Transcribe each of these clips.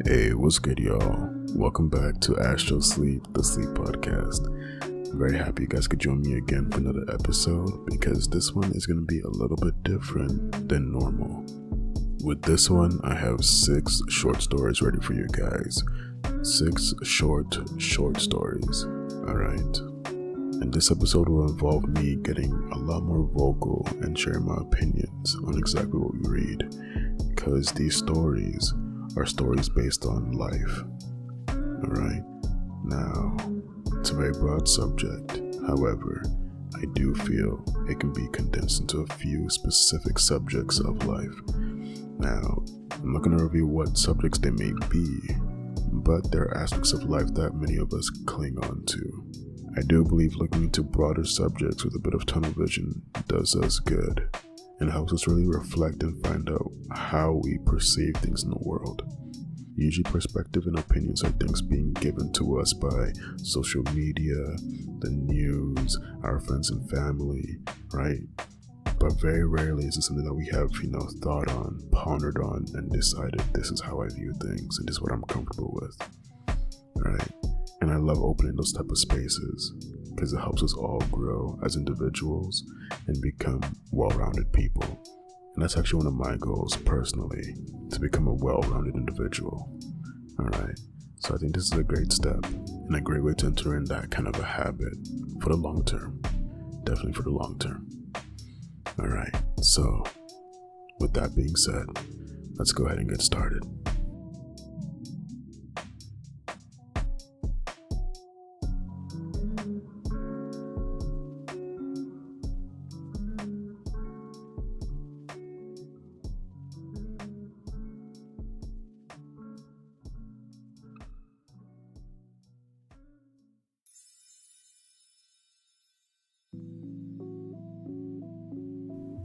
Hey, what's good, y'all? Welcome back to AstralSleep the Sleep Podcast. I'm very happy you guys could join me again for another episode because this one is going to be a little bit different than normal. With this one, I have 6 short stories ready for you guys. 6 short stories, alright? And this episode will involve me getting a lot more vocal and sharing my opinions on exactly what we read, because these stories are stories based on life. Alright? Now, it's a very broad subject. However, I do feel it can be condensed into a few specific subjects of life. Now, I'm not going to reveal what subjects they may be, but there are aspects of life that many of us cling on to. I do believe looking into broader subjects with a bit of tunnel vision does us good, and helps us really reflect and find out how we perceive things in the world. Usually perspective and opinions are things being given to us by social media, the news, our friends and family, right? But very rarely is it something that we have, thought on, pondered on, and decided this is how I view things and this is what I'm comfortable with, right? And I love opening those type of spaces because it helps us all grow as individuals and become well-rounded people. And that's actually one of my goals personally, to become a well-rounded individual. Alright, so I think this is a great step and a great way to enter in that kind of a habit for the long term. Definitely for the long term. Alright, so with that being said, let's go ahead and get started.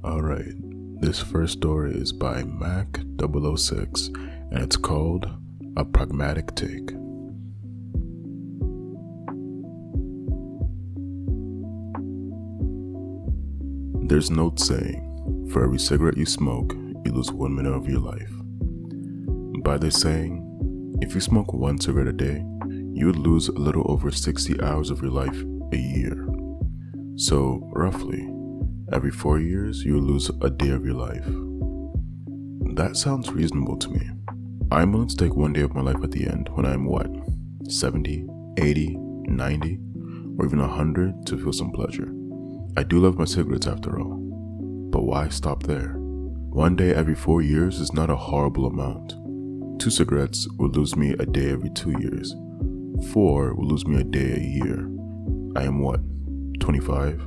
Alright, this first story is by Mac006 and it's called A Pragmatic Take. There's an old saying, for every cigarette you smoke, you lose 1 minute of your life. By this saying, if you smoke 1 cigarette a day, you would lose a little over 60 hours of your life a year. So, roughly, every 4 years, you will lose a day of your life. That sounds reasonable to me. I'm willing to take 1 day of my life at the end when I'm 70, 80, 90, or even 100 to feel some pleasure. I do love my cigarettes after all. But why stop there? 1 day every 4 years is not a horrible amount. 2 cigarettes will lose me a day every 2 years. 4 will lose me a day a year. I am 25?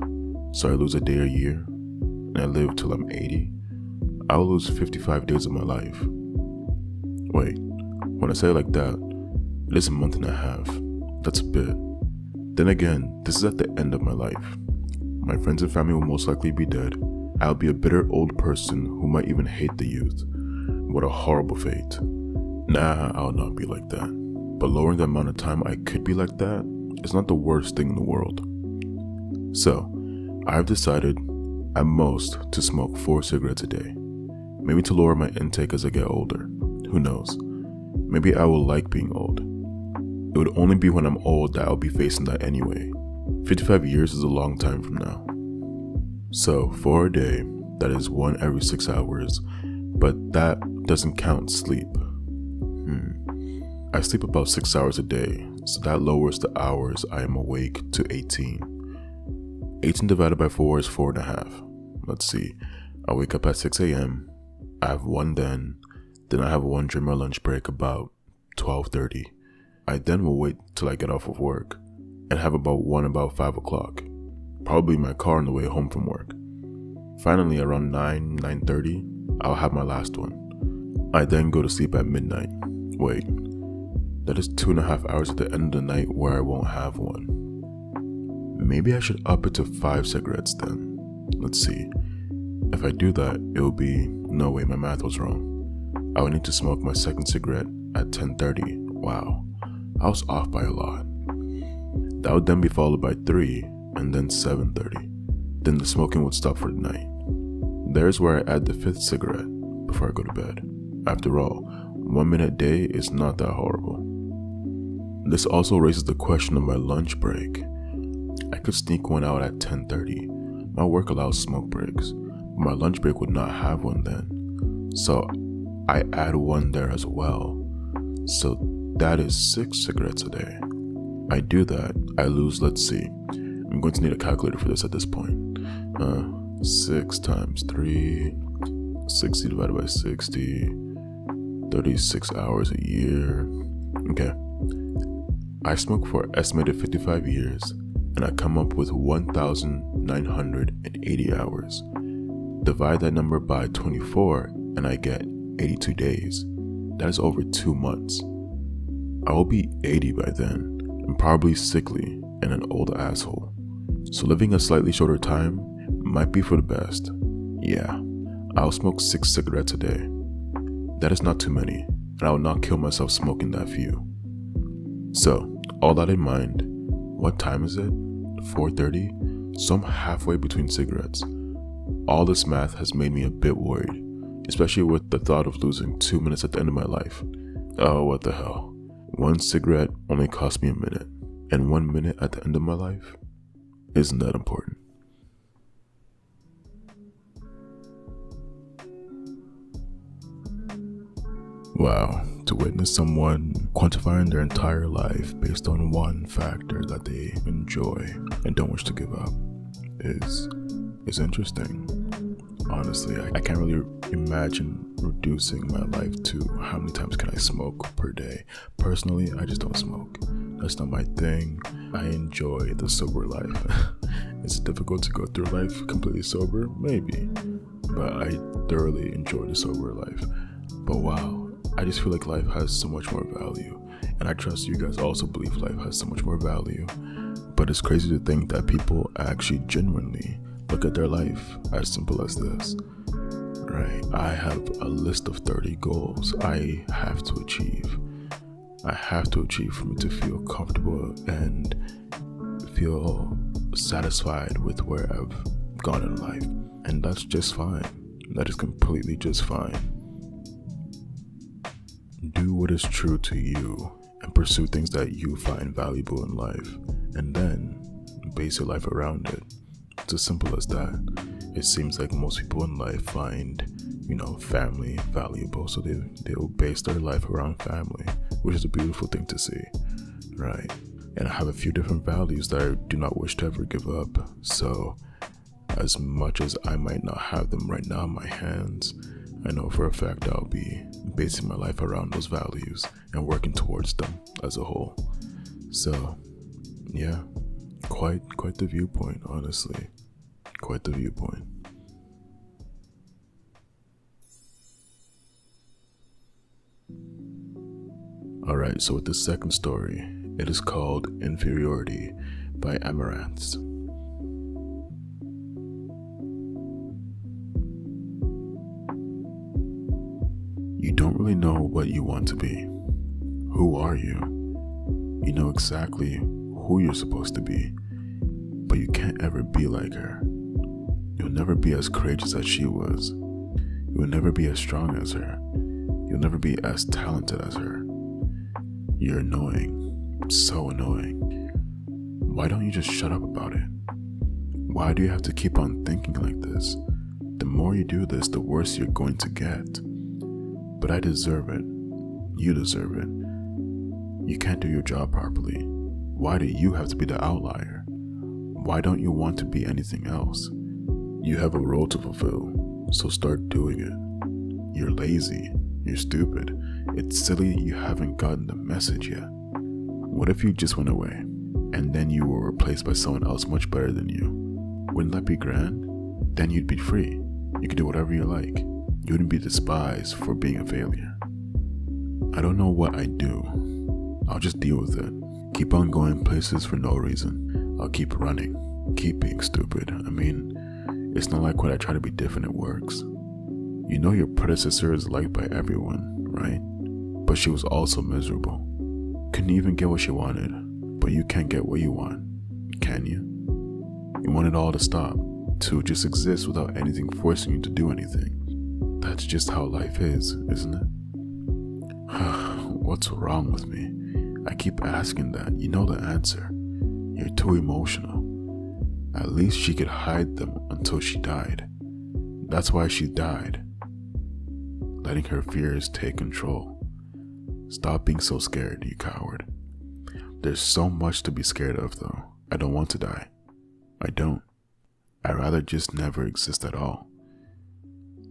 So I lose a day a year, and I live till I'm 80, I will lose 55 days of my life. Wait, when I say it like that, it is a month and a half. That's a bit. Then again, this is at the end of my life. My friends and family will most likely be dead. I'll be a bitter old person who might even hate the youth. What a horrible fate. Nah, I'll not be like that. But lowering the amount of time I could be like that is not the worst thing in the world. So, I've decided at most to smoke 4 cigarettes a day. Maybe to lower my intake as I get older. Who knows? Maybe I will like being old. It would only be when I'm old that I'll be facing that anyway. 55 years is a long time from now. So for a day, that is 1 every 6 hours, but that doesn't count sleep. I sleep about 6 hours a day, so that lowers the hours I am awake to 18. 18 divided by 4 is 4.5. Let's see. I wake up at 6 a.m. I have 1 then I have 1 during my lunch break about 12:30. I then will wait till I get off of work and have about 1 about 5 o'clock. Probably my car on the way home from work. Finally, around 9:30, I'll have my last one. I then go to sleep at midnight. Wait, that is 2.5 hours at the end of the night where I won't have one. Maybe I should up it to 5 cigarettes then. Let's see. If I do that, it will be, no way, my math was wrong. I would need to smoke my second cigarette at 10:30. Wow, I was off by a lot. That would then be followed by 3 and then 7:30. Then the smoking would stop for the night. There's where I add the 5th cigarette before I go to bed. After all, 1 minute a day is not that horrible. This also raises the question of my lunch break. I could sneak one out at 10:30. My work allows smoke breaks, but my lunch break would not have one then. So I add one there as well. So that is 6 cigarettes a day. I do that, I lose, let's see. I'm going to need a calculator for this at this point. 6 times 3, 60 divided by 60, 36 hours a year. Okay. I smoked for an estimated 55 years, and I come up with 1,980 hours. Divide that number by 24, and I get 82 days. That is over 2 months. I will be 80 by then, and probably sickly and an old asshole. So living a slightly shorter time might be for the best. Yeah, I'll smoke 6 cigarettes a day. That is not too many, and I will not kill myself smoking that few. So, all that in mind, what time is it? 4:30? So I'm halfway between cigarettes. All this math has made me a bit worried, especially with the thought of losing 2 minutes at the end of my life. Oh, what the hell. 1 cigarette only cost me a minute, and 1 minute at the end of my life? Isn't that important? Wow, to witness someone quantifying their entire life based on one factor that they enjoy and don't wish to give up is interesting. Honestly, I can't really imagine reducing my life to how many times can I smoke per day. Personally, I just don't smoke. That's not my thing. I enjoy the sober life. It's difficult to go through life completely sober, maybe, but I thoroughly enjoy the sober life. But wow, I just feel like life has so much more value, and I trust you guys also believe life has so much more value. But it's crazy to think that people actually genuinely look at their life as simple as this, right? I have a list of 30 goals I have to achieve. I have to achieve for me to feel comfortable and feel satisfied with where I've gone in life. And that's just fine. That is completely just fine. Do what is true to you and pursue things that you find valuable in life, and then base your life around it. It's as simple as that. It seems like most people in life find, family valuable, so they'll base their life around family, which is a beautiful thing to see, right? And I have a few different values that I do not wish to ever give up. So as much as I might not have them right now in my hands, I know for a fact I'll be basing my life around those values and working towards them as a whole. So, yeah, quite the viewpoint, honestly. Quite the viewpoint. Alright, so with the second story, it is called Inferiority by Amaranths. You don't really know what you want to be. Who are you? You know exactly who you're supposed to be, but you can't ever be like her. You'll never be as courageous as she was. You'll never be as strong as her. You'll never be as talented as her. You're annoying. So annoying. Why don't you just shut up about it? Why do you have to keep on thinking like this? The more you do this, the worse you're going to get. But I deserve it. You deserve it. You can't do your job properly. Why do you have to be the outlier? Why don't you want to be anything else? You have a role to fulfill, so start doing it. You're lazy. You're stupid. It's silly you haven't gotten the message yet. What if you just went away, and then you were replaced by someone else much better than you? Wouldn't that be grand? Then you'd be free. You could do whatever you like. You wouldn't be despised for being a failure. I don't know what I'd do. I'll just deal with it. Keep on going places for no reason. I'll keep running. Keep being stupid. I mean, it's not like when I try to be different it works. You know your predecessor is liked by everyone, right? But she was also miserable. Couldn't even get what she wanted, but But you can't get what you want, can you? You want it all to stop, to just exist without anything forcing you to do anything. That's just how life is, isn't it? What's wrong with me? I keep asking that. You know the answer. You're too emotional. At least she could hide them until she died. That's why she died. Letting her fears take control. Stop being so scared, you coward. There's so much to be scared of, though. I don't want to die. I don't. I'd rather just never exist at all.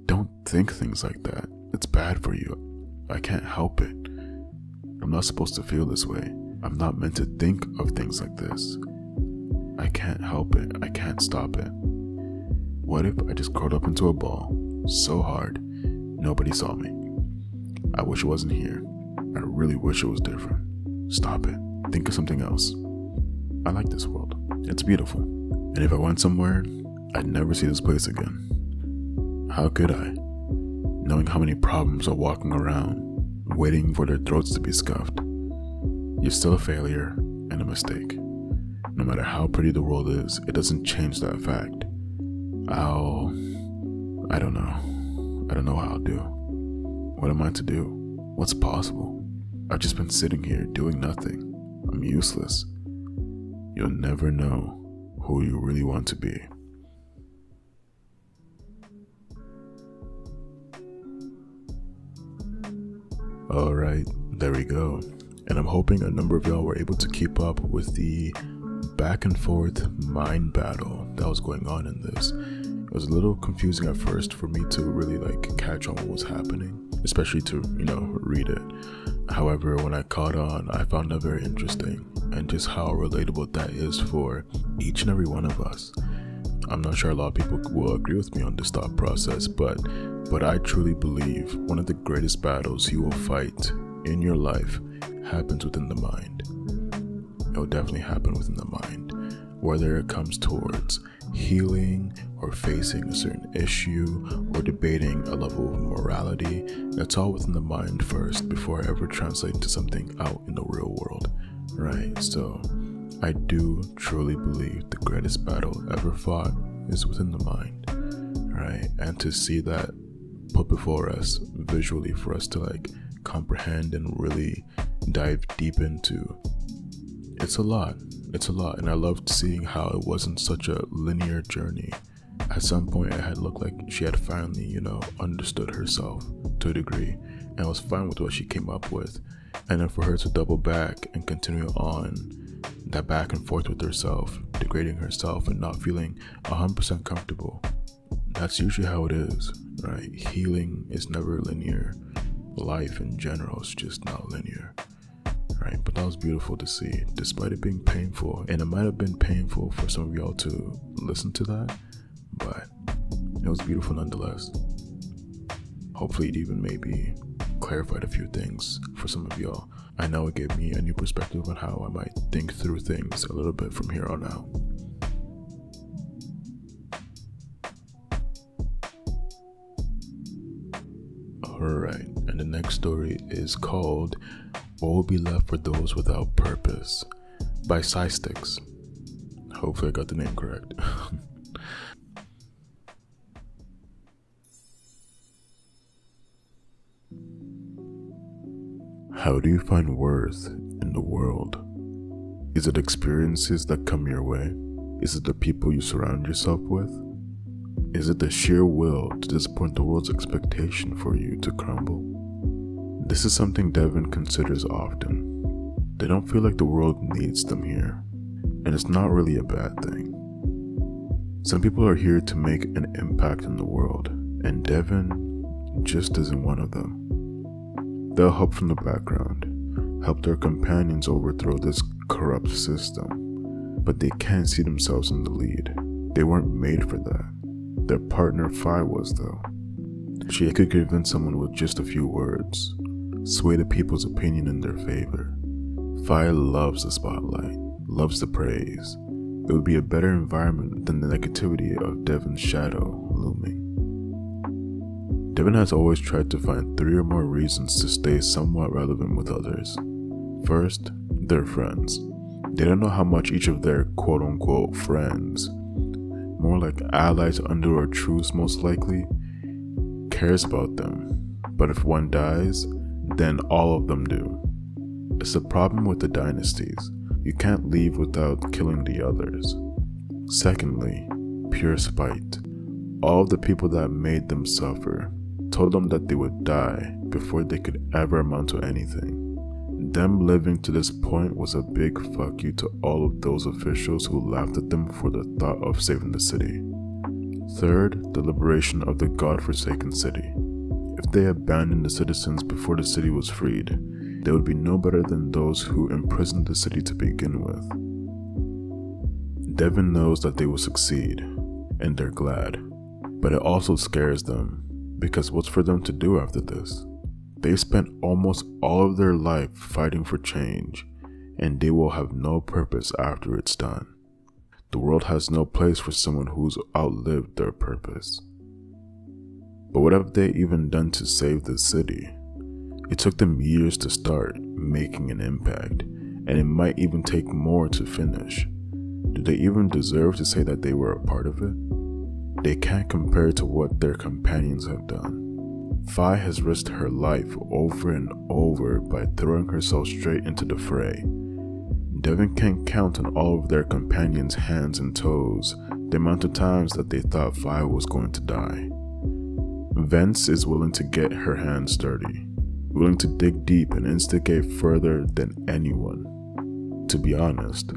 Don't think things like that. It's bad for you. I can't help it. I'm not supposed to feel this way. I'm not meant to think of things like this. I can't help it. I can't stop it. What if I just curled up into a ball so hard nobody saw me? I wish it wasn't here. I really wish it was different. Stop it. Think of something else. I like this world. It's beautiful. And if I went somewhere, I'd never see this place again. How could I? Knowing how many problems are walking around, waiting for their throats to be scuffed. You're still a failure and a mistake. No matter how pretty the world is, it doesn't change that fact. I don't know. I don't know how I'll do. What am I to do? What's possible? I've just been sitting here doing nothing. I'm useless. You'll never know who you really want to be. Alright, there we go. And I'm hoping a number of y'all were able to keep up with the back and forth mind battle that was going on in this. It was a little confusing at first for me to really catch on what was happening, especially to, read it. However, when I caught on, I found that very interesting and just how relatable that is for each and every one of us. I'm not sure a lot of people will agree with me on this thought process, but I truly believe one of the greatest battles you will fight in your life happens within the mind. It will definitely happen within the mind, whether it comes towards healing or facing a certain issue or debating a level of morality. That's all within the mind first before I ever translate into something out in the real world, right? So I do truly believe the greatest battle ever fought is within the mind, right? And to see that put before us visually for us to comprehend and really dive deep into, it's a lot, and I loved seeing how it wasn't such a linear journey. At some point it had looked like she had finally, understood herself to a degree and was fine with what she came up with, and then for her to double back and continue on that back and forth with herself, degrading herself and not feeling 100% comfortable. That's usually how it is, right? Healing is never linear. Life in general is just not linear, right? But that was beautiful to see, despite it being painful. And it might have been painful for some of y'all to listen to that, but it was beautiful nonetheless. Hopefully it even maybe clarified a few things for some of y'all. I know it gave me a new perspective on how I might think through things a little bit from here on out. Alright, and the next story is called What Will Be Left for Those Without Purpose by Cystyx. Hopefully I got the name correct. How do you find worth in the world? Is it experiences that come your way? Is it the people you surround yourself with? Is it the sheer will to disappoint the world's expectation for you to crumble? This is something Devin considers often. They don't feel like the world needs them here, and it's not really a bad thing. Some people are here to make an impact in the world, and Devin just isn't one of them. They'll help from the background, help their companions overthrow this corrupt system, but they can't see themselves in the lead. They weren't made for that. Their partner Fi was, though. She could convince someone with just a few words, sway the people's opinion in their favor. Fi loves the spotlight, loves the praise. It would be a better environment than the negativity of Devin's shadow looming. Devin has always tried to find 3 or more reasons to stay somewhat relevant with others. First, they're friends. They don't know how much each of their quote-unquote friends, more like allies under a truce most likely, cares about them. But if one dies, then all of them do. It's a problem with the dynasties. You can't leave without killing the others. Secondly, pure spite. All of the people that made them suffer told them that they would die before they could ever amount to anything. Them living to this point was a big fuck you to all of those officials who laughed at them for the thought of saving the city. Third, the liberation of the godforsaken city. If they abandoned the citizens before the city was freed, they would be no better than those who imprisoned the city to begin with. Devon knows that they will succeed, and they're glad, but it also scares them, because what's for them to do after this? They've spent almost all of their life fighting for change, and they will have no purpose after it's done. The world has no place for someone who's outlived their purpose. But what have they even done to save the city? It took them years to start making an impact, and it might even take more to finish. Do they even deserve to say that they were a part of it? They can't compare to what their companions have done. Fi has risked her life over and over by throwing herself straight into the fray. Devon can't count on all of their companions' hands and toes the amount of times that they thought Fi was going to die. Vence is willing to get her hands dirty, willing to dig deep and instigate further than anyone. To be honest,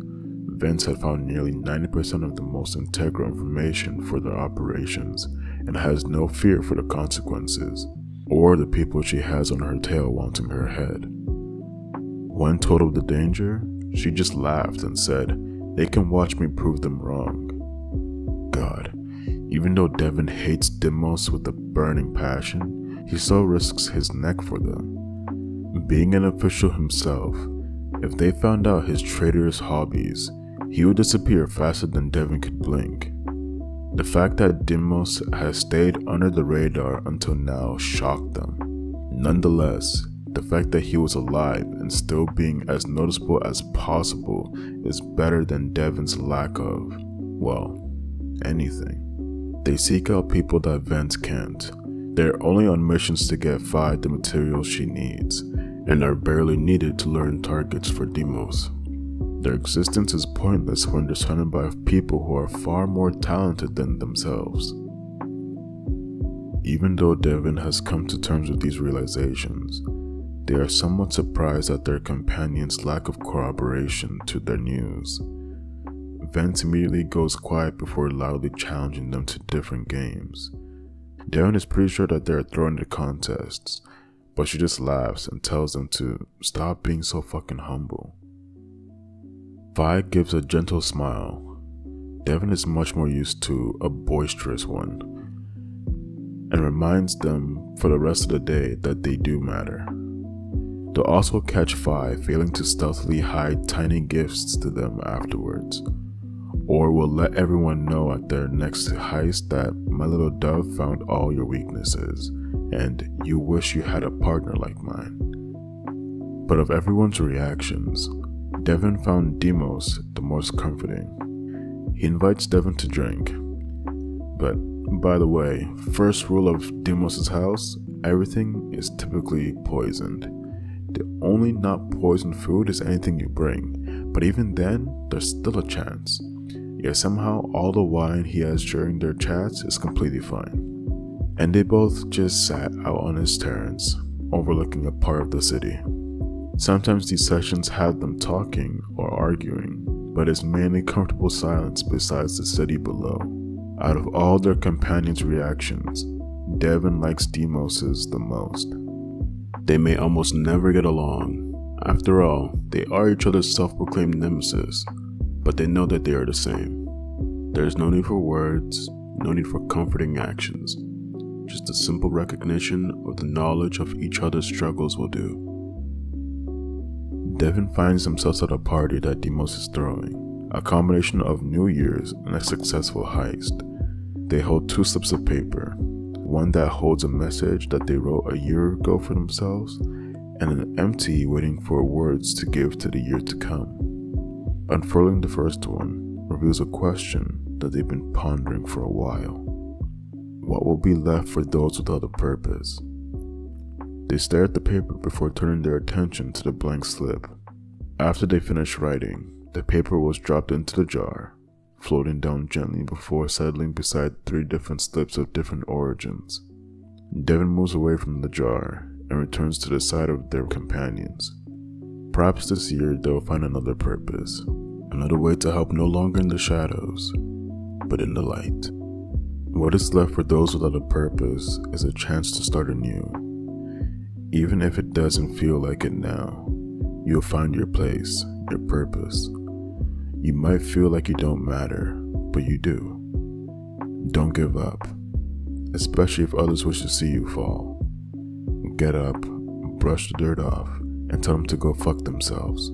Vence had found nearly 90% of the most integral information for their operations and has no fear for the consequences, or the people she has on her tail wanting her head. When told of the danger, she just laughed and said, "They can watch me prove them wrong." God, even though Devon hates Deimos with a burning passion, he still risks his neck for them. Being an official himself, if they found out his traitorous hobbies, he would disappear faster than Devon could blink. The fact that Deimos has stayed under the radar until now shocked them. Nonetheless, the fact that he was alive and still being as noticeable as possible is better than Devon's lack of, well, anything. They seek out people that Vence can't. They're only on missions to get Fi the materials she needs, and are barely needed to learn targets for Deimos. Their existence is pointless when they're surrounded by people who are far more talented than themselves. Even though Devon has come to terms with these realizations, they are somewhat surprised at their companions' lack of corroboration to their news. Vence immediately goes quiet before loudly challenging them to different games. Devon is pretty sure that they are throwing the contests, but she just laughs and tells them to stop being so fucking humble. Fi gives a gentle smile. Devon is much more used to a boisterous one, and reminds them for the rest of the day that they do matter. They'll also catch Fi failing to stealthily hide tiny gifts to them afterwards, or will let everyone know at their next heist that my little dove found all your weaknesses, and you wish you had a partner like mine. But of everyone's reactions, Devon found Deimos the most comforting. He invites Devon to drink. But, by the way, first rule of Deimos' house, everything is typically poisoned. The only not poisoned food is anything you bring, but even then, there's still a chance. Yet somehow all the wine he has during their chats is completely fine. And they both just sat out on his terrace, overlooking a part of the city. Sometimes these sessions have them talking or arguing, but it's mainly comfortable silence besides the city below. Out of all their companions' reactions, Devon likes Deimos's the most. They may almost never get along. After all, they are each other's self-proclaimed nemesis, but they know that they are the same. There's no need for words, no need for comforting actions. Just a simple recognition of the knowledge of each other's struggles will do. Devon finds himself at a party that Deimos is throwing, a combination of New Year's and a successful heist. They hold 2 slips of paper, one that holds a message that they wrote a year ago for themselves, and an empty waiting for words to give to the year to come. Unfurling the first one reveals a question that they've been pondering for a while. What will be left for those without a purpose? They stare at the paper before turning their attention to the blank slip. After they finished writing, the paper was dropped into the jar, floating down gently before settling beside 3 different slips of different origins. Devin moves away from the jar and returns to the side of their companions. Perhaps this year they'll find another purpose, another way to help no longer in the shadows, but in the light. What is left for those without a purpose is a chance to start anew. Even if it doesn't feel like it now, you'll find your place, your purpose. You might feel like you don't matter, but you do. Don't give up, especially if others wish to see you fall. Get up, brush the dirt off, and tell them to go fuck themselves.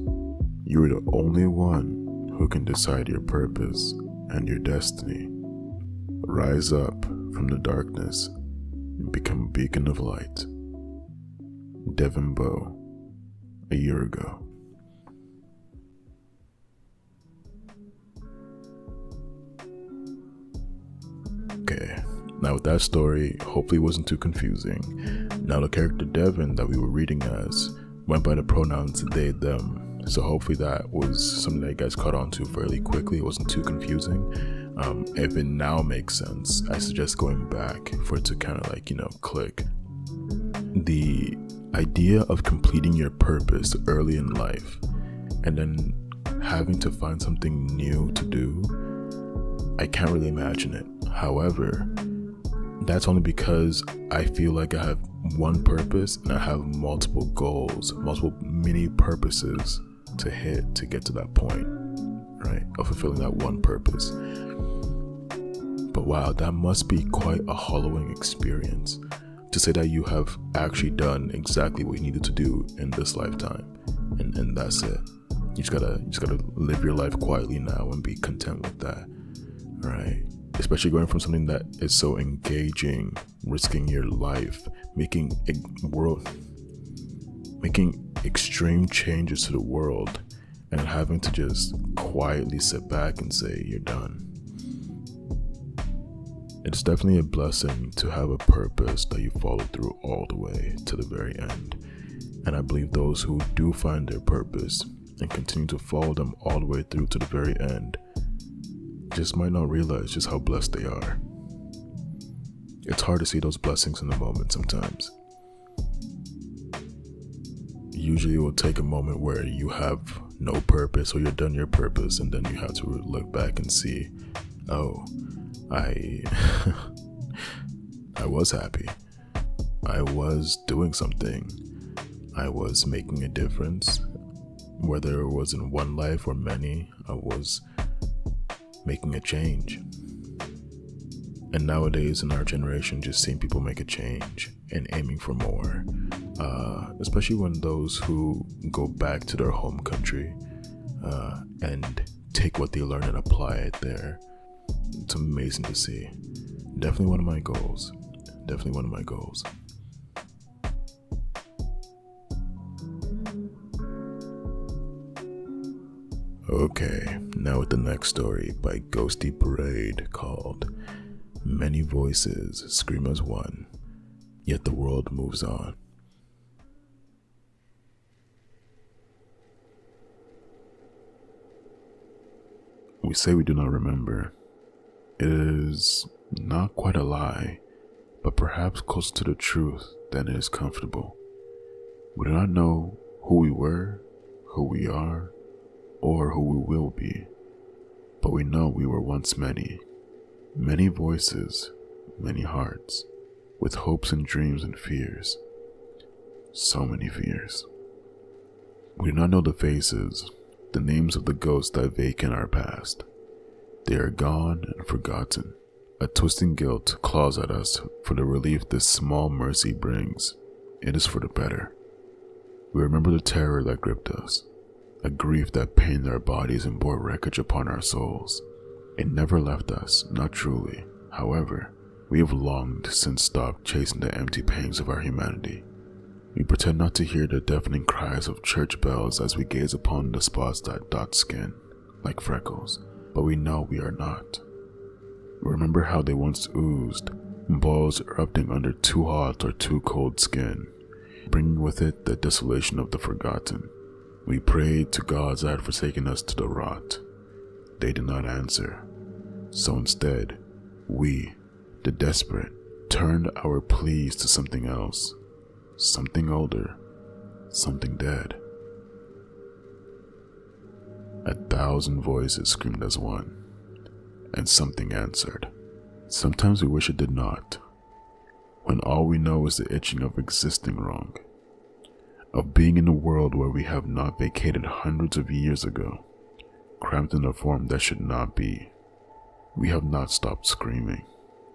You're the only one who can decide your purpose and your destiny. Rise up from the darkness and become a beacon of light. Devin Bow, a year ago. Okay, now with that story, hopefully it wasn't too confusing. Now the character Devin that we were reading as went by the pronouns they, them. So hopefully that was something that you guys caught on to fairly quickly. It wasn't too confusing. If it now makes sense, I suggest going back for it to kind of click. The idea of completing your purpose early in life and then having to find something new to do, I can't really imagine it. However, that's only because I feel like I have one purpose and I have multiple goals, multiple mini purposes to hit to get to that point, right, of fulfilling that one purpose. But wow, that must be quite a hollowing experience to say that you have actually done exactly what you needed to do in this lifetime, and that's it. You just gotta live your life quietly now and be content with that, right? Especially going from something that is so engaging, risking your life, making extreme changes to the world, and having to just quietly sit back and say you're done. It's definitely a blessing to have a purpose that you follow through all the way to the very end. And I believe those who do find their purpose and continue to follow them all the way through to the very end just might not realize just how blessed they are. It's hard to see those blessings in the moment sometimes. Usually it will take a moment where you have no purpose or you're done your purpose, and then you have to look back and see, oh, I was happy. I was doing something. I was making a difference. Whether it was in one life or many, I was making a change. And nowadays in our generation, just seeing people make a change and aiming for more, especially when those who go back to their home country and take what they learn and apply it there. It's amazing to see. Definitely one of my goals. Okay, now with the next story by Ghosty Parade called Many Voices Scream as One, Yet the World Moves On. We say we do not remember. It is not quite a lie, but perhaps closer to the truth than it is comfortable. We do not know who we were, who we are, or who we will be, but we know we were once many voices, many hearts, with hopes and dreams and fears. So many fears. We do not know the faces, the names of the ghosts that vacant our past. They are gone and forgotten. A twisting guilt claws at us for the relief this small mercy brings. It is for the better. We remember the terror that gripped us, a grief that pained our bodies and bore wreckage upon our souls. It never left us, not truly. However, we have longed since stopped chasing the empty pangs of our humanity. We pretend not to hear the deafening cries of church bells as we gaze upon the spots that dot skin, like freckles, but we know we are not. Remember how they once oozed, boils erupting under too hot or too cold skin, bringing with it the desolation of the forgotten. We prayed to gods that had forsaken us to the rot. They did not answer. So instead, we, the desperate, turned our pleas to something else, something older, something dead. 1,000 voices screamed as one, and something answered. Sometimes we wish it did not, when all we know is the itching of existing wrong, of being in a world where we have not vacated hundreds of years ago, cramped in a form that should not be. We have not stopped screaming.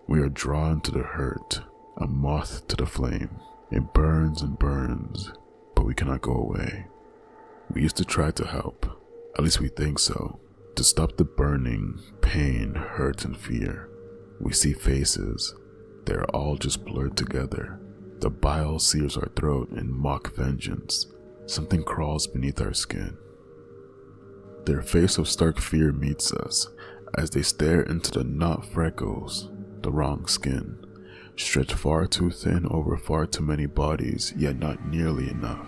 We are drawn to the hurt, a moth to the flame. It burns and burns, but we cannot go away. We used to try to help, at least we think so, to stop the burning, pain, hurt, and fear. We see faces. They are all just blurred together. The bile sears our throat in mock vengeance. Something crawls beneath our skin. Their face of stark fear meets us as they stare into the not freckles, the wrong skin, stretched far too thin over far too many bodies, yet not nearly enough.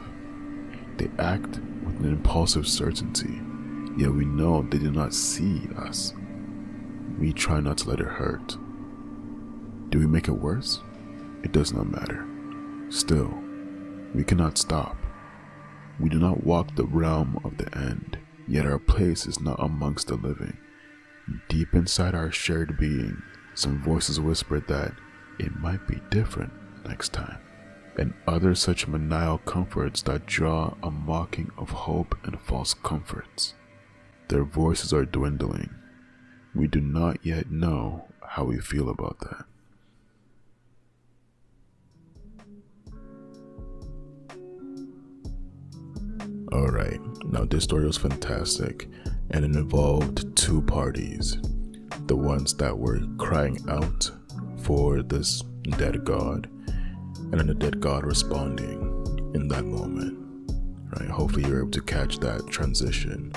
They act with an impulsive certainty, yet we know they do not see us. We try not to let it hurt. Do we make it worse? It does not matter. Still, we cannot stop. We do not walk the realm of the end, yet our place is not amongst the living. Deep inside our shared being, some voices whispered that it might be different next time, and other such maniacal comforts that draw a mocking of hope and false comforts. Their voices are dwindling. We do not yet know how we feel about that. Alright, now this story was fantastic, and it involved two parties. The ones that were crying out for this dead god, and then the dead god responding in that moment. Right? Hopefully you're able to catch that transition.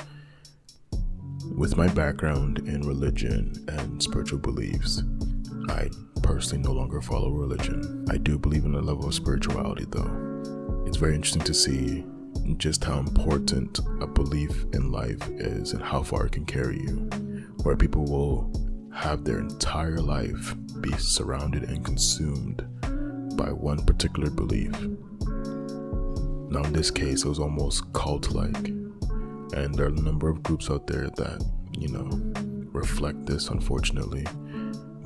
With my background in religion and spiritual beliefs, I personally no longer follow religion. I do believe in a level of spirituality though. It's very interesting to see just how important a belief in life is and how far it can carry you, where people will have their entire life be surrounded and consumed by one particular belief. Now in this case, it was almost cult-like, and there are a number of groups out there that, reflect this, unfortunately.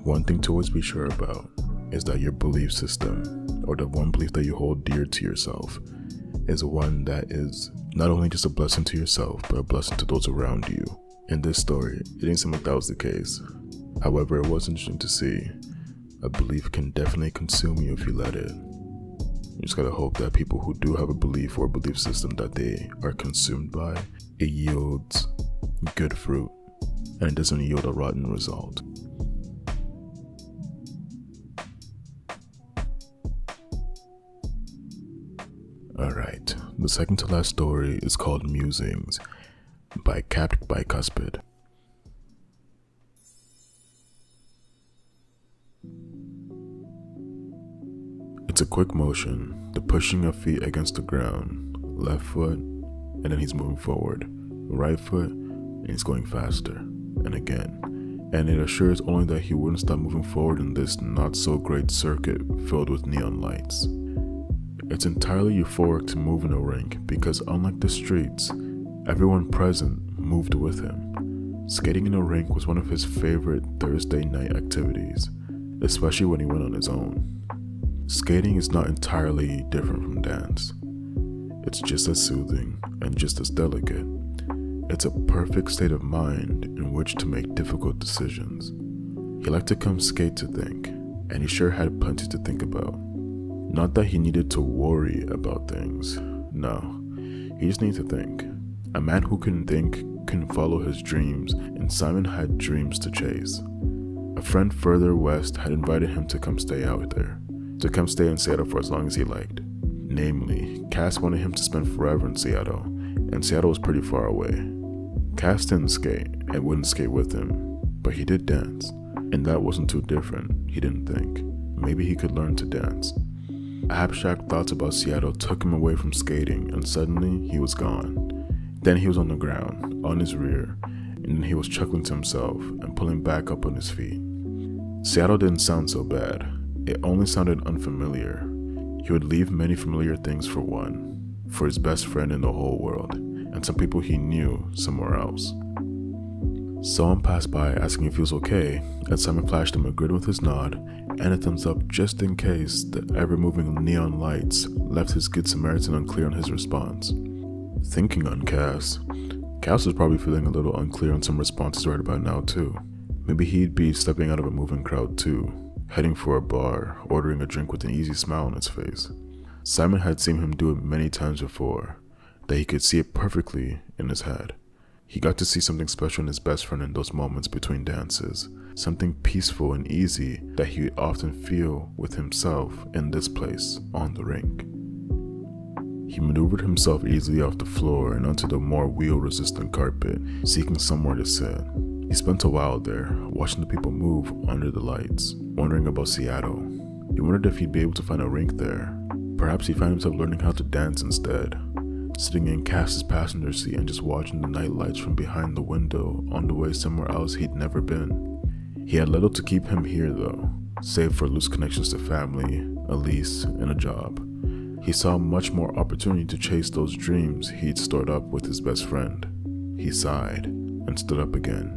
One thing to always be sure about is that your belief system, or the one belief that you hold dear to yourself, is one that is not only just a blessing to yourself, but a blessing to those around you. In this story, it didn't seem like that was the case. However, it was interesting to see. A belief can definitely consume you if you let it. You just gotta hope that people who do have a belief or belief system that they are consumed by, it yields good fruit, and it doesn't yield a rotten result. Alright, the second to last story is called Musings by cappedbicuspid. It's a quick motion, the pushing of feet against the ground, left foot, and then he's moving forward, right foot, and he's going faster, and again, and it assures only that he wouldn't stop moving forward in this not so great circuit filled with neon lights. It's entirely euphoric to move in a rink because unlike the streets, everyone present moved with him. Skating in a rink was one of his favorite Thursday night activities, especially when he went on his own. Skating is not entirely different from dance. It's just as soothing and just as delicate. It's a perfect state of mind in which to make difficult decisions. He liked to come skate to think, and he sure had plenty to think about. Not that he needed to worry about things. No, he just needed to think. A man who can think can follow his dreams, and Simon had dreams to chase. A friend further west had invited him to come stay out there, to come stay in Seattle for as long as he liked. Namely, Cass wanted him to spend forever in Seattle, and Seattle was pretty far away. Cass didn't skate and wouldn't skate with him, but he did dance, and that wasn't too different, he didn't think. Maybe he could learn to dance. Abstract thoughts about Seattle took him away from skating, and suddenly he was gone. Then he was on the ground, on his rear, and then he was chuckling to himself and pulling back up on his feet. Seattle didn't sound so bad. It only sounded unfamiliar. He would leave many familiar things for one, for his best friend in the whole world, and some people he knew somewhere else. Someone passed by asking if he was okay, and Simon flashed him a grin with his nod and a thumbs up just in case the ever-moving neon lights left his Good Samaritan unclear on his response. Thinking on Cass was probably feeling a little unclear on some responses right about now too. Maybe he'd be stepping out of a moving crowd too, heading for a bar, ordering a drink with an easy smile on his face. Simon had seen him do it many times before, that he could see it perfectly in his head. He got to see something special in his best friend in those moments between dances, something peaceful and easy that he would often feel with himself in this place on the rink. He maneuvered himself easily off the floor and onto the more wheel-resistant carpet, seeking somewhere to sit. He spent a while there, watching the people move under the lights, wondering about Seattle. He wondered if he'd be able to find a rink there. Perhaps he found himself learning how to dance instead, sitting in Cass's passenger seat and just watching the night lights from behind the window on the way somewhere else he'd never been. He had little to keep him here though, save for loose connections to family, a lease, and a job. He saw much more opportunity to chase those dreams he'd stored up with his best friend. He sighed and stood up again.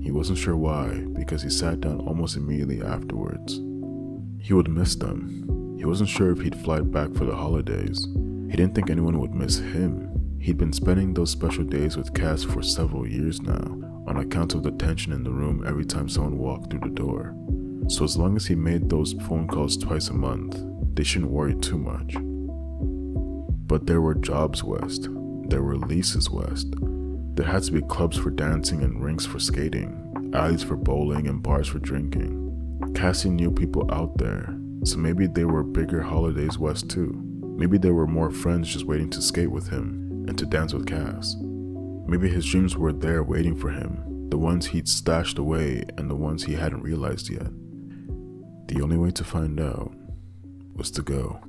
He wasn't sure why, because he sat down almost immediately afterwards. He would miss them. He wasn't sure if he'd fly back for the holidays. He didn't think anyone would miss him. He'd been spending those special days with Cass for several years now, on account of the tension in the room every time someone walked through the door. So as long as he made those phone calls twice a month, they shouldn't worry too much. But there were jobs west. There were leases west. There had to be clubs for dancing and rinks for skating, alleys for bowling and bars for drinking. Cassie knew people out there, so maybe there were bigger holidays west too. Maybe there were more friends just waiting to skate with him and to dance with Cass. Maybe his dreams were there waiting for him, the ones he'd stashed away and the ones he hadn't realized yet. The only way to find out was to go.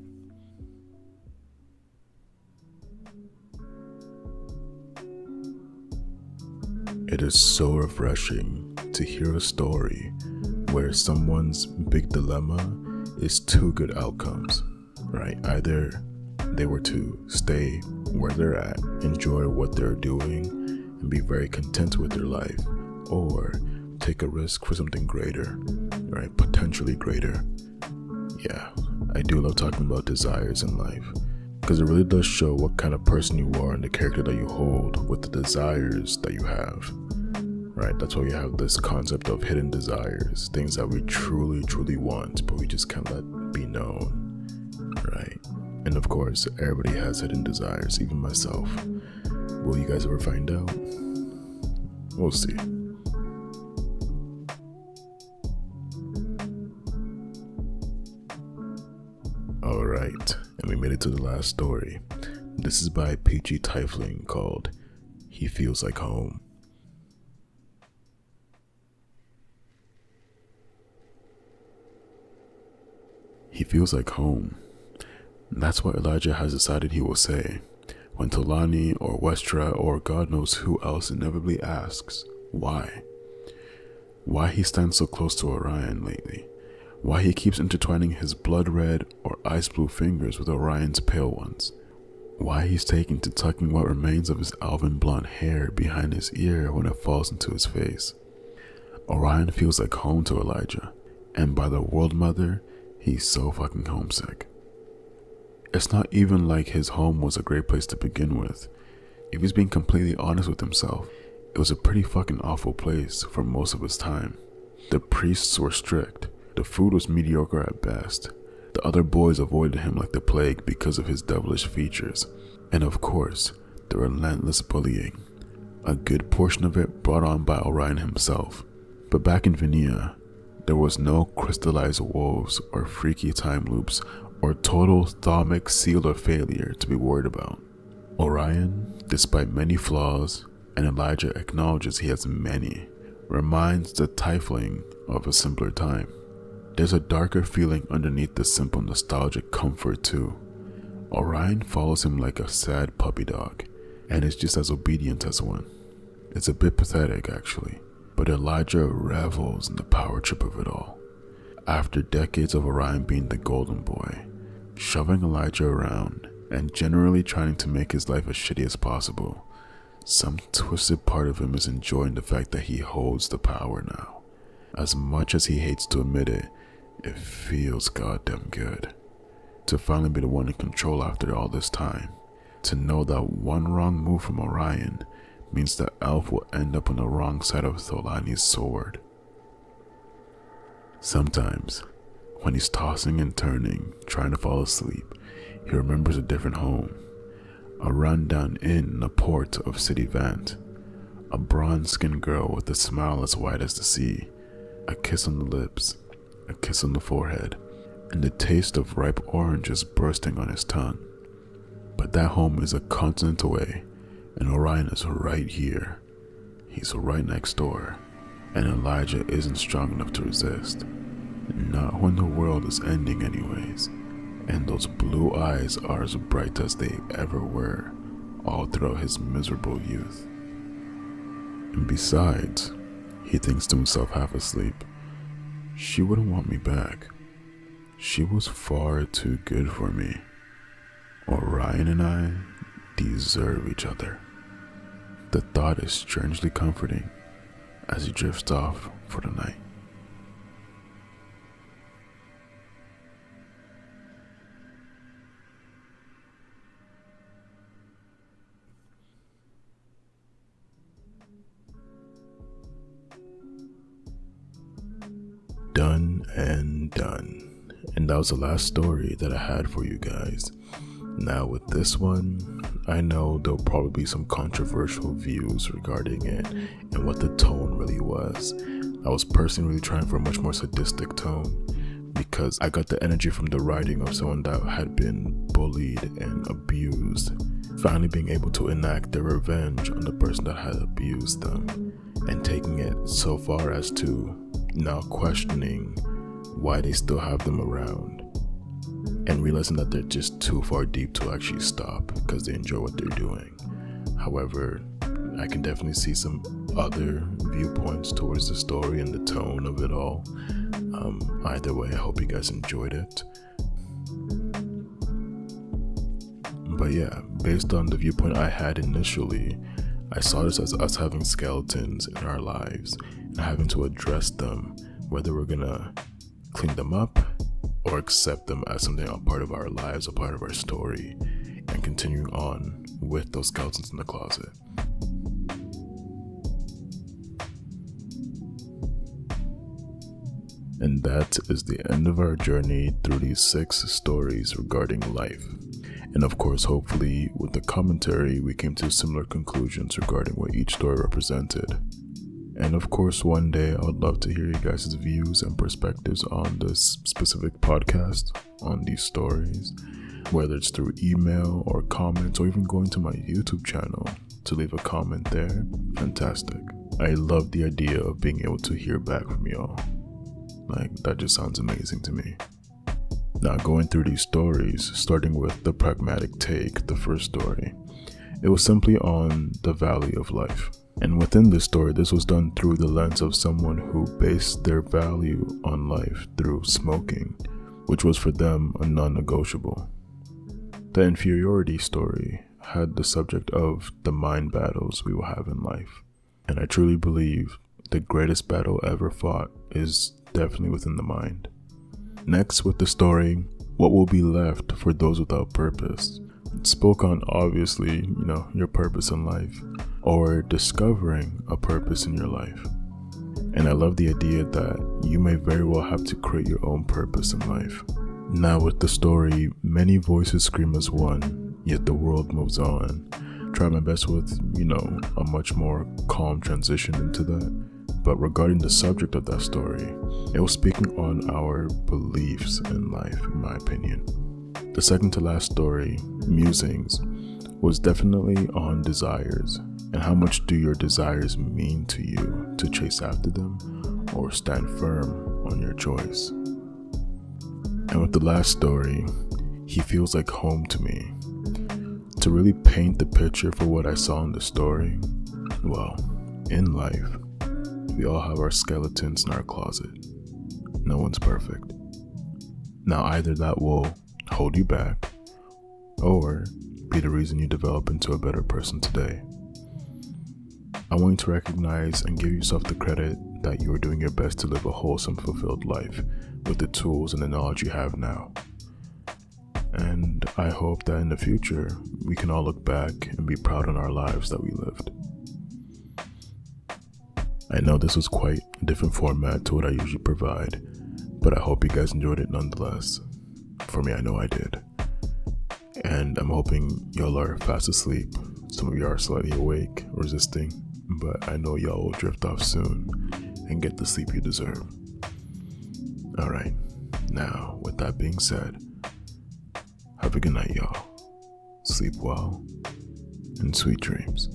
It is so refreshing to hear a story where someone's big dilemma is two good outcomes, right? Either they were to stay where they're at, enjoy what they're doing, and be very content with their life, or take a risk for something greater, right? Potentially greater. Yeah, I do love talking about desires in life, because it really does show what kind of person you are and the character that you hold with the desires that you have, right? That's why we have this concept of hidden desires, things that we truly want, but we just can't let be known, right? And of course, everybody has hidden desires, even myself. Will you guys ever find out? We'll see. Alright, and we made it to the last story. This is by Peachy Tyfling called He Feels Like Home. He feels like home. That's what Elijah has decided he will say when Talani or Westra or God knows who else inevitably asks why. Why he stands so close to Orion lately. Why he keeps intertwining his blood red or ice blue fingers with Orion's pale ones. Why he's taken to tucking what remains of his alvin blonde hair behind his ear when it falls into his face. Orion feels like home to Elijah, and by the world mother, he's so fucking homesick. It's not even like his home was a great place to begin with. If he's being completely honest with himself, it was a pretty fucking awful place for most of his time. The priests were strict. The food was mediocre at best. The other boys avoided him like the plague because of his devilish features. And of course, the relentless bullying. A good portion of it brought on by Orion himself. But back in Venia, there was no crystallized wolves or freaky time loops or total thalamic seal of failure to be worried about. Orion, despite many flaws, and Elijah acknowledges he has many, reminds the tiefling of a simpler time. There's a darker feeling underneath the simple nostalgic comfort too. Orion follows him like a sad puppy dog, and is just as obedient as one. It's a bit pathetic actually, but Elijah revels in the power trip of it all. After decades of Orion being the golden boy, shoving Elijah around, and generally trying to make his life as shitty as possible, some twisted part of him is enjoying the fact that he holds the power now. As much as he hates to admit it, it feels goddamn good. To finally be the one in control after all this time. To know that one wrong move from Orion means the elf will end up on the wrong side of Tholani's sword. Sometimes, when he's tossing and turning, trying to fall asleep, he remembers a different home. A rundown inn in the port of City Vant. A bronze-skinned girl with a smile as wide as the sea. A kiss on the lips, a kiss on the forehead, and the taste of ripe oranges bursting on his tongue. But that home is a continent away, and Orion is right here. He's right next door, and Elijah isn't strong enough to resist. Not when the world is ending anyways, and those blue eyes are as bright as they ever were, all throughout his miserable youth. And besides, he thinks to himself half asleep, she wouldn't want me back. She was far too good for me. Orion and I deserve each other. The thought is strangely comforting as he drifts off for the night. Done and done. And that was the last story that I had for you guys. Now with this one, I know there'll probably be some controversial views regarding it and what the tone really was. I was personally really trying for a much more sadistic tone because I got the energy from the writing of someone that had been bullied and abused, finally being able to enact their revenge on the person that had abused them, and taking it so far as to now questioning why they still have them around, and realizing that they're just too far deep to actually stop because they enjoy what they're doing. However, I can definitely see some other viewpoints towards the story and the tone of it all. Either way, I hope you guys enjoyed it. But yeah, based on the viewpoint I had initially, I saw this as us having skeletons in our lives and having to address them, whether we're gonna clean them up or accept them as something a part of our lives, a part of our story, and continuing on with those skeletons in the closet. And that is the end of our journey through these 6 stories regarding life. And of course, hopefully, with the commentary, we came to similar conclusions regarding what each story represented. And of course, one day I would love to hear you guys' views and perspectives on this specific podcast, on these stories, whether it's through email or comments, or even going to my YouTube channel to leave a comment there. Fantastic. I love the idea of being able to hear back from y'all. Like, that just sounds amazing to me. Now, going through these stories, starting with the Pragmatic Take, the first story, it was simply on the value of life. And within this story, this was done through the lens of someone who based their value on life through smoking, which was for them a non-negotiable. The Inferiority story had the subject of the mind battles we will have in life. And I truly believe the greatest battle ever fought is definitely within the mind. Next, with the story, What Will Be Left for Those Without Purpose? It spoke on, obviously, your purpose in life, or discovering a purpose in your life. And I love the idea that you may very well have to create your own purpose in life. Now with the story, many voices scream as one, yet the world moves on. Try my best with, a much more calm transition into that. But regarding the subject of that story, it was speaking on our beliefs in life, in my opinion. The second to last story, Musings, was definitely on desires And how much do your desires mean to you to chase after them or stand firm on your choice? And with the last story, he feels like home to me. To really paint the picture for what I saw in the story, well, in life, we all have our skeletons in our closet. No one's perfect. Now either that will hold you back or be the reason you develop into a better person today. I want you to recognize and give yourself the credit that you are doing your best to live a wholesome, fulfilled life with the tools and the knowledge you have now. And I hope that in the future, we can all look back and be proud in our lives that we lived. I know this was quite a different format to what I usually provide, but I hope you guys enjoyed it nonetheless. For me, I know I did. And I'm hoping y'all are fast asleep. Some of you are slightly awake, resisting, but I know y'all will drift off soon and get the sleep you deserve. Alright, now with that being said, have a good night, y'all. Sleep well and sweet dreams.